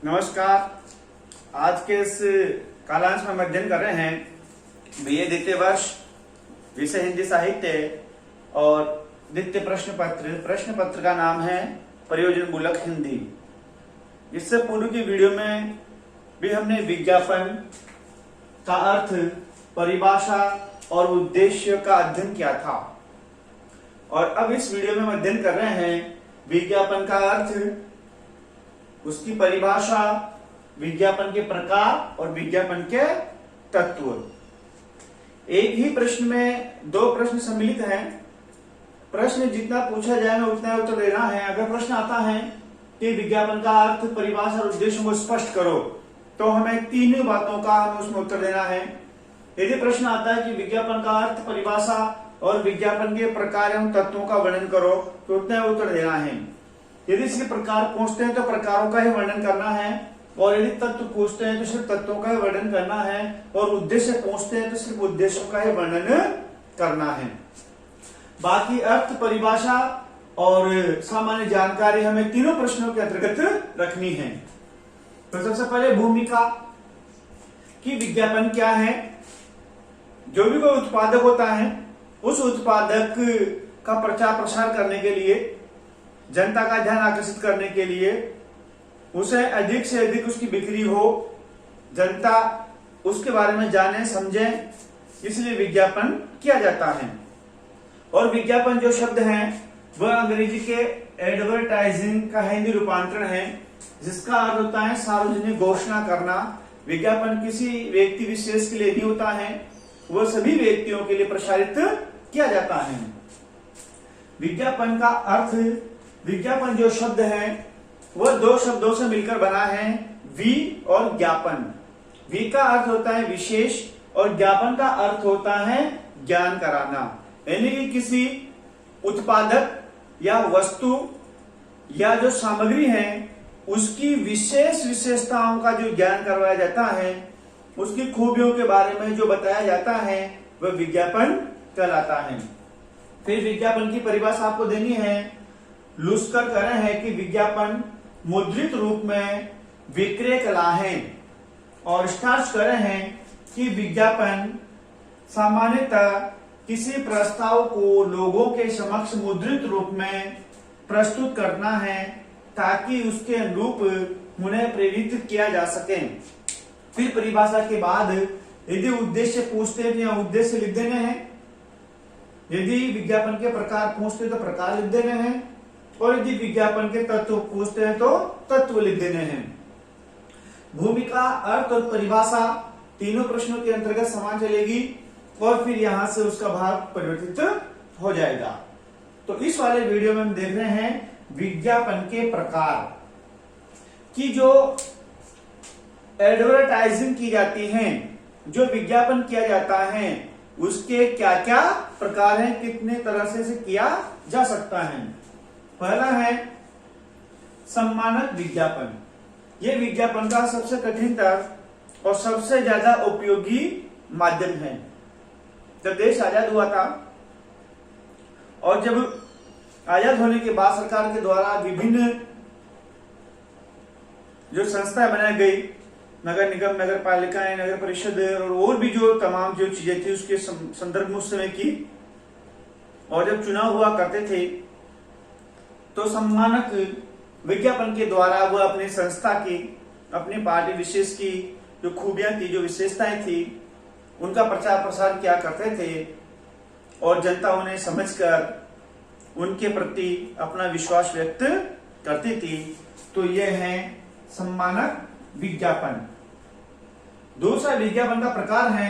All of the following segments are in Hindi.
नमस्कार। आज के इस कालांश में हम अध्ययन कर रहे हैं बीए द्वितीय वर्ष विषय हिंदी साहित्य और द्वितीय प्रश्न पत्र का नाम है प्रयोजन मूलक हिंदी। इससे पूर्व की वीडियो में भी हमने विज्ञापन का अर्थ, परिभाषा और उद्देश्य का अध्ययन किया था और अब इस वीडियो में हम अध्ययन कर रहे हैं विज्ञापन का अर्थ, उसकी परिभाषा, विज्ञापन के प्रकार और विज्ञापन के तत्व। एक ही प्रश्न में दो प्रश्न सम्मिलित हैं। प्रश्न जितना पूछा जाए उतना उत्तर देना है। अगर प्रश्न आता है कि विज्ञापन का अर्थ, परिभाषा और उद्देश्य को स्पष्ट करो, तो हमें तीन बातों का हमें उसमें उत्तर देना है। यदि प्रश्न आता है कि विज्ञापन का अर्थ, परिभाषा और विज्ञापन के प्रकार एवं तत्वों का वर्णन करो, तो उतना उत्तर देना है। यदि इसके प्रकार पूछते हैं तो प्रकारों का ही वर्णन करना है और यदि तत्व पूछते हैं तो सिर्फ तत्वों का ही वर्णन करना है और उद्देश्य पूछते हैं तो सिर्फ उद्देश्यों का ही वर्णन करना है। बाकी अर्थ, परिभाषा और सामान्य जानकारी हमें तीनों प्रश्नों के अंतर्गत रखनी है। तो सबसे पहले भूमिका कि विज्ञापन क्या है। जो भी कोई उत्पादक होता है, उस उत्पादक का प्रचार प्रसार करने के लिए, जनता का ध्यान आकर्षित करने के लिए, उसे अधिक से अधिक उसकी बिक्री हो, जनता उसके बारे में जाने समझे, इसलिए विज्ञापन किया जाता है। और विज्ञापन जो शब्द है वह अंग्रेजी के एडवर्टाइजिंग का हिंदी रूपांतरण है, जिसका अर्थ होता है सार्वजनिक घोषणा करना। विज्ञापन किसी व्यक्ति विशेष के लिए नहीं होता है, वह सभी व्यक्तियों के लिए प्रसारित किया जाता है। विज्ञापन का अर्थ, विज्ञापन जो शब्द है वह दो शब्दों से मिलकर बना है, वि और ज्ञापन। वि का अर्थ होता है विशेष और ज्ञापन का अर्थ होता है ज्ञान कराना। यानी कि किसी उत्पादक या वस्तु या जो सामग्री है उसकी विशेष विशेषताओं का जो ज्ञान करवाया जाता है, उसकी खूबियों के बारे में जो बताया जाता है, वह विज्ञापन कहलाता है। फिर विज्ञापन की परिभाषा आपको देनी है। लुस्कर कह रहे हैं कि विज्ञापन मुद्रित रूप में विक्रय कला है और स्टार्च कह रहे हैं कि विज्ञापन सामान्यतः किसी प्रस्ताव को लोगों के समक्ष मुद्रित रूप में प्रस्तुत करना है ताकि उसके अनुरूप उन्हें प्रेरित किया जा सके। फिर परिभाषा के बाद यदि उद्देश्य पूछते हैं तो उद्देश्य लिख देने हैं, यदि विज्ञापन के प्रकार पूछते हैं तो प्रकार लिख देने हैं और यदि विज्ञापन के तत्व पूछते हैं तो तत्व लिख देने हैं। भूमिका, अर्थ और परिभाषा तीनों प्रश्नों के अंतर्गत समान चलेगी और फिर यहां से उसका भाग परिवर्तित हो जाएगा। तो इस वाले वीडियो में हम देख रहे हैं विज्ञापन के प्रकार की। जो एडवर्टाइजिंग की जाती है, जो विज्ञापन किया जाता है, उसके क्या क्या प्रकार हैं, कितने तरह से इसे किया जा सकता है। पहला है सम्मानक विज्ञापन। यह विज्ञापन का सबसे कठिनतर और सबसे ज्यादा उपयोगी माध्यम है। जब देश आजाद हुआ था और जब आजाद होने के बाद सरकार के द्वारा विभिन्न जो संस्थाएं बनाई गई, नगर निगम, नगर पालिकाएं, नगर परिषद और भी जो तमाम जो चीजें थी, उसके संदर्भ में उस समय की, और जब चुनाव हुआ करते थे तो सम्मानक विज्ञापन के द्वारा वह अपनी संस्था की, अपनी पार्टी विशेष की जो खूबियां थी, जो विशेषताएं थी, उनका प्रचार प्रसार किया करते थे और जनता उन्हें समझकर उनके प्रति अपना विश्वास व्यक्त करती थी। तो यह है सम्मानक विज्ञापन। दूसरा विज्ञापन का प्रकार है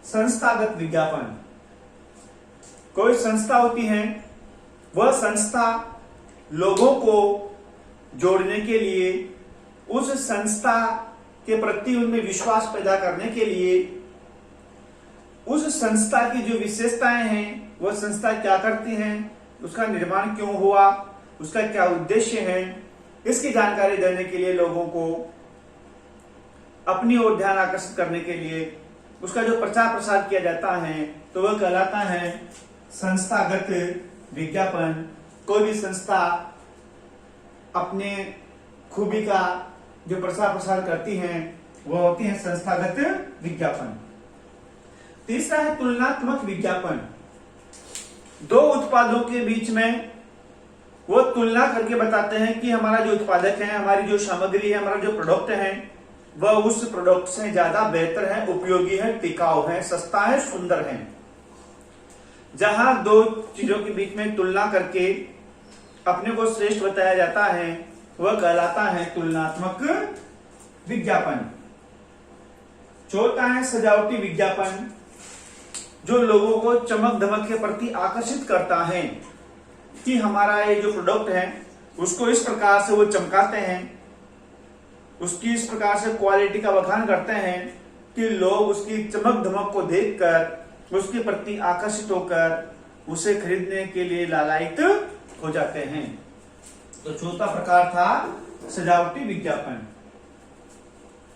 संस्थागत विज्ञापन। कोई संस्था होती है, वह संस्था लोगों को जोड़ने के लिए, उस संस्था के प्रति उनमें विश्वास पैदा करने के लिए, उस संस्था की जो विशेषताएं हैं, वह संस्था क्या करती है, उसका निर्माण क्यों हुआ, उसका क्या उद्देश्य है, इसकी जानकारी देने के लिए, लोगों को अपनी ओर ध्यान आकर्षित करने के लिए उसका जो प्रचार प्रसार किया जाता है, तो वह कहलाता है संस्थागत विज्ञापन। कोई भी संस्था अपने खूबी का जो प्रचार प्रसार करती हैं वो होती है संस्थागत विज्ञापन। तीसरा है तुलनात्मक विज्ञापन। दो उत्पादों के बीच में वो तुलना करके बताते हैं कि हमारा जो उत्पादक है, हमारी जो सामग्री है, हमारा जो प्रोडक्ट है वह उस प्रोडक्ट से ज्यादा बेहतर है, उपयोगी है, टिकाऊ है, सस्ता है, सुंदर है। जहां दो चीजों के बीच में तुलना करके अपने को श्रेष्ठ बताया जाता है वह कहलाता है तुलनात्मक विज्ञापन। चौथा है सजावटी विज्ञापन, जो लोगों को चमक धमक के प्रति आकर्षित करता है कि हमारा ये जो प्रोडक्ट है उसको इस प्रकार से वो चमकाते हैं, उसकी इस प्रकार से क्वालिटी का बखान करते हैं कि लोग उसकी चमक धमक को देखकर उसके प्रति आकर्षित होकर उसे खरीदने के लिए लालायित हो जाते हैं। तो चौथा प्रकार था सजावटी विज्ञापन।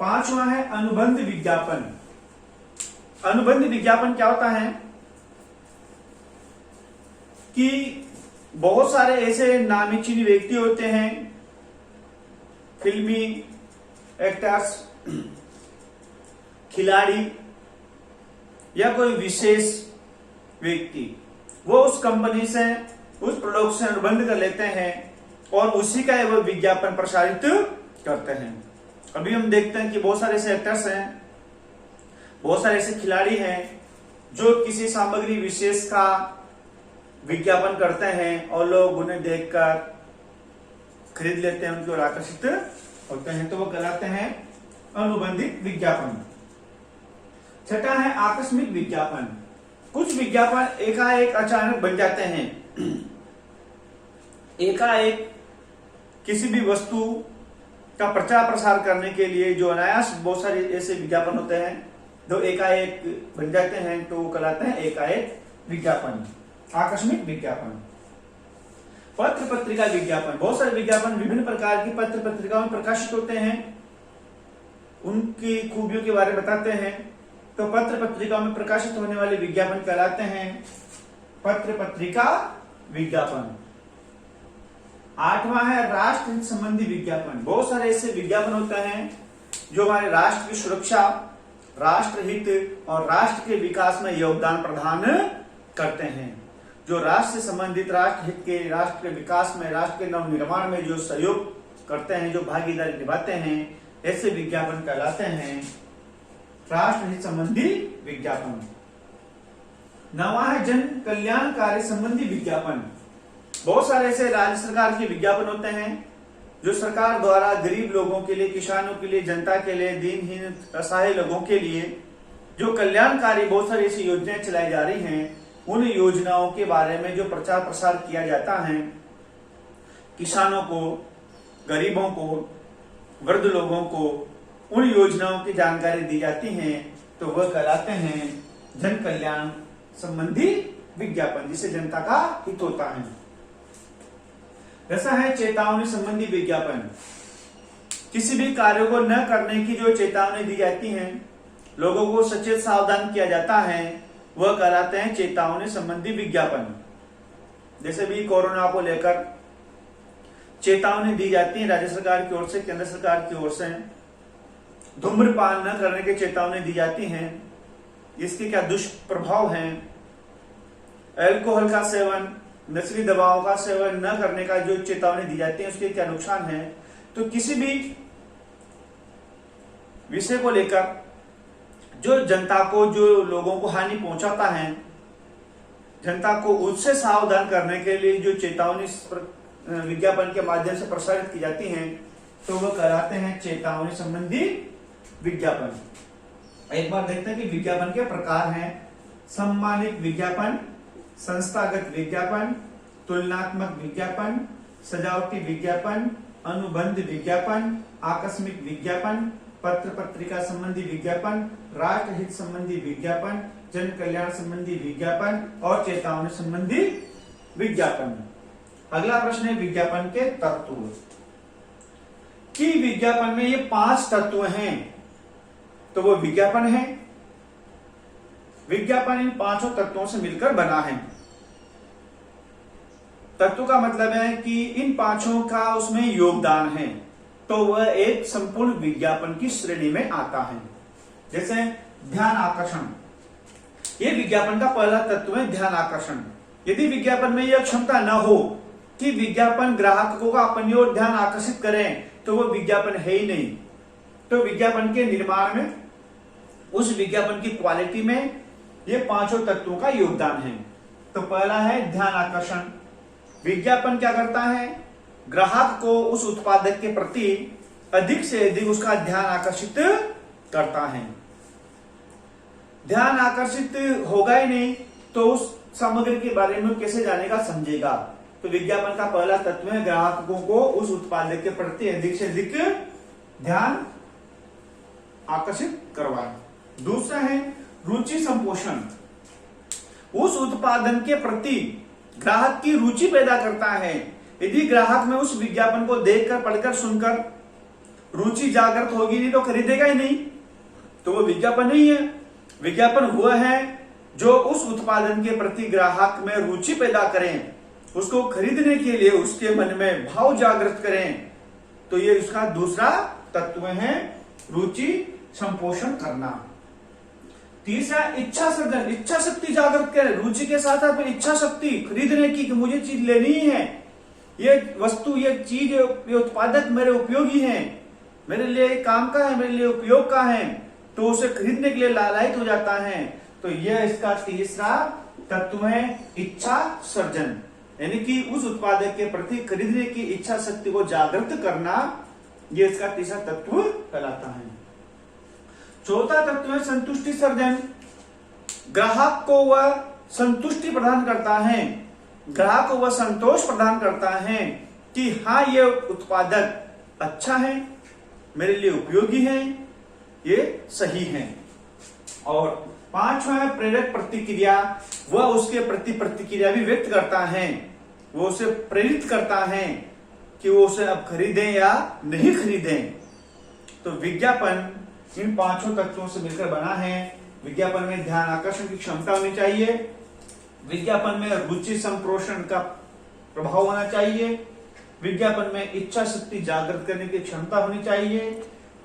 पांचवा है अनुबंध विज्ञापन। अनुबंध विज्ञापन क्या होता है कि बहुत सारे ऐसे नामी चीनी व्यक्ति होते हैं, फिल्मी एक्टर्स, खिलाड़ी या कोई विशेष व्यक्ति, वो उस कंपनी से उस प्रोडक्ट से अनुबंध कर लेते हैं और उसी का वो विज्ञापन प्रसारित करते हैं। अभी हम देखते हैं कि बहुत सारे ऐसे एक्टर्स हैं, बहुत सारे ऐसे खिलाड़ी हैं जो किसी सामग्री विशेष का विज्ञापन करते हैं और लोग उन्हें देखकर खरीद लेते हैं, उनकी ओर आकर्षित होते हैं, तो वो कहलाते हैं अनुबंधित विज्ञापन। छठा है आकस्मिक विज्ञापन। कुछ विज्ञापन एकाएक अचानक बन जाते हैं। एकाएक किसी भी वस्तु का प्रचार प्रसार करने के लिए जो अनायास बहुत सारे ऐसे विज्ञापन होते हैं जो एकाएक बन जाते हैं, तो वो कहलाते हैं एकाएक विज्ञापन, आकस्मिक विज्ञापन। पत्र पत्रिका विज्ञापन। बहुत सारे विज्ञापन विभिन्न प्रकार की पत्र पत्रिकाओं में प्रकाशित होते हैं, उनकी खूबियों के बारे में बताते हैं, तो पत्र पत्रिकाओं में प्रकाशित होने वाले विज्ञापन कहलाते हैं पत्र पत्रिका विज्ञापन। आठवां है राष्ट्र हित संबंधी विज्ञापन। बहुत सारे ऐसे विज्ञापन होते हैं जो हमारे राष्ट्र की सुरक्षा, राष्ट्र हित और राष्ट्र के विकास में योगदान प्रदान करते हैं। जो राष्ट्र से संबंधित, राष्ट्र हित के, राष्ट्र के विकास में, राष्ट्र के नवनिर्माण में जो सहयोग करते हैं, जो भागीदारी निभाते हैं, ऐसे विज्ञापन कहलाते हैं राष्ट्र हित संबंधी विज्ञापन। नवा है जन कल्याणकारी संबंधी विज्ञापन। बहुत सारे ऐसे राज्य सरकार के विज्ञापन होते हैं जो सरकार द्वारा गरीब लोगों के लिए, किसानों के लिए, जनता के लिए, दीनहीन असहाय लोगों के लिए जो कल्याणकारी बहुत सारी ऐसी योजनाएं चलाई जा रही हैं, उन योजनाओं के बारे में जो प्रचार प्रसार किया जाता है, किसानों को, गरीबों को, वृद्ध लोगों को उन योजनाओं की जानकारी दी जाती है, तो वह कहलाते हैं जन कल्याण संबंधी विज्ञापन, जिससे जनता का हित होता है। ऐसा है चेतावनी संबंधी विज्ञापन। किसी भी कार्य को न करने की जो चेतावनी दी जाती है, लोगों को सचेत सावधान किया जाता है, वह कहलाते हैं चेतावनी संबंधी विज्ञापन। जैसे भी कोरोना को लेकर चेतावनी दी जाती है राज्य सरकार की ओर से, केंद्र सरकार की ओर से, धूम्रपान न करने की चेतावनी दी जाती है, इसके क्या दुष्प्रभाव हैं, अल्कोहल का सेवन, नशीली दवाओं का सेवन न करने का जो चेतावनी दी जाती है, उसके क्या नुकसान है। तो किसी भी विषय को लेकर जो जनता को, जो लोगों को हानि पहुंचाता है, जनता को उससे सावधान करने के लिए जो चेतावनी विज्ञापन के माध्यम से प्रसारित की जाती हैं, तो वह कहलाते हैं चेतावनी संबंधी विज्ञापन। एक बार देखते हैं कि विज्ञापन के प्रकार हैं। सम्मानित विज्ञापन, संस्थागत विज्ञापन, तुलनात्मक विज्ञापन, सजावटी विज्ञापन, अनुबंध विज्ञापन, आकस्मिक विज्ञापन, पत्र पत्रिका संबंधी विज्ञापन, राष्ट्र हित संबंधी विज्ञापन, जन कल्याण संबंधी विज्ञापन और चेतावनी संबंधी विज्ञापन। अगला प्रश्न है विज्ञापन के तत्व। कि विज्ञापन में ये 5 तत्व हैं, तो वो विज्ञापन है। विज्ञापन इन 5 तत्वों से मिलकर बना है। तत्व का मतलब है कि इन 5 का उसमें योगदान है। तो वह एक संपूर्ण विज्ञापन की श्रेणी में आता है। जैसे ध्यान आकर्षण, ये विज्ञापन का पहला तत्व है, ध्यान आकर्षण। यदि विज्ञापन में यह क्षमता न हो कि विज्ञापन ग्राहकों का अपनी ओर ध्यान आकर्षित करें, तो वह विज्ञापन है ही नहीं। तो विज्ञापन के निर्माण में, उस विज्ञापन की क्वालिटी में ये पांचों तत्वों का योगदान है। तो पहला है ध्यान आकर्षण। विज्ञापन क्या करता है? ग्राहक को उस उत्पादक के प्रति अधिक से अधिक उसका ध्यान आकर्षित करता है। ध्यान आकर्षित होगा ही नहीं तो उस सामग्री के बारे में कैसे जानेगा, समझेगा। तो विज्ञापन का पहला तत्व है ग्राहकों को उस उत्पादक के प्रति अधिक से अधिक ध्यान आकर्षित करवाए। दूसरा है रुचि संपोषण। उस उत्पादन के प्रति ग्राहक की रुचि पैदा करता है। यदि ग्राहक में उस विज्ञापन को देखकर, पढ़कर, सुनकर रुचि जागृत होगी नहीं तो खरीदेगा ही नहीं, तो वो विज्ञापन नहीं है। विज्ञापन हुआ है जो उस उत्पादन के प्रति ग्राहक में रुचि पैदा करें, उसको खरीदने के लिए उसके मन में भाव जागृत करें। तो ये उसका दूसरा तत्व है, रुचि संपोषण करना। तीसरा इच्छा सृजन, इच्छा शक्ति जागृत करें। रुचि के साथ आप इच्छा शक्ति खरीदने की कि मुझे चीज लेनी ही है, ये वस्तु, ये चीज, ये उत्पादक मेरे उपयोगी है, मेरे लिए काम का है, मेरे लिए उपयोग का है, तो उसे खरीदने के लिए लालायित हो जाता है। तो यह इसका तीसरा तत्व है, इच्छा सर्जन, यानी कि उस उत्पादक के प्रति खरीदने की इच्छा शक्ति को जागृत करना, यह इसका तीसरा तत्व कहलाता है। चौथा तत्व है संतुष्टि सर्जन। ग्राहक को वह संतुष्टि प्रदान करता है, ग्राहक को वह संतोष प्रदान करता है कि हाँ, ये उत्पादक अच्छा है, मेरे लिए उपयोगी है, ये सही है। और पांचवा है प्रेरक प्रतिक्रिया। वह उसके प्रति प्रतिक्रिया भी व्यक्त करता है, वो उसे प्रेरित करता है कि वो उसे अब खरीदें या नहीं खरीदें। तो विज्ञापन इन पांचों तत्वों से मिलकर बना है। विज्ञापन में ध्यान आकर्षण की क्षमता होनी चाहिए, विज्ञापन में रुचि संप्रोषण का प्रभाव होना चाहिए, विज्ञापन में इच्छा शक्ति जागृत करने की क्षमता होनी चाहिए,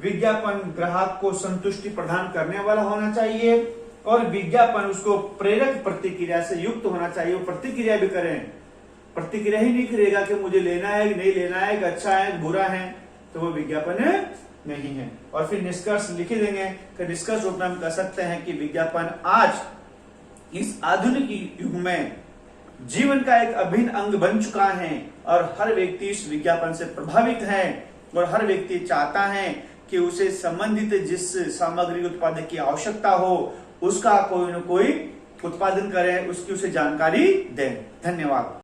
विज्ञापन ग्राहक को संतुष्टि प्रदान करने वाला होना चाहिए, और विज्ञापन उसको प्रेरक प्रतिक्रिया से युक्त होना चाहिए। वो प्रतिक्रिया भी करें, प्रतिक्रिया ही नहीं करेगा कि मुझे लेना है कि नहीं लेना है, कि अच्छा है कि बुरा है, तो वो विज्ञापन नहीं है। और फिर निष्कर्ष लिख देंगे कि निष्कर्ष रूप में हम कह सकते हैं कि विज्ञापन आज इस आधुनिक युग में जीवन का एक अभिन्न अंग बन चुका है, और हर व्यक्ति इस विज्ञापन से प्रभावित है, और हर व्यक्ति चाहता है कि उसे संबंधित जिस सामग्री उत्पादक की आवश्यकता हो उसका कोई न कोई उत्पादन करे, उसकी उसे जानकारी दें। धन्यवाद।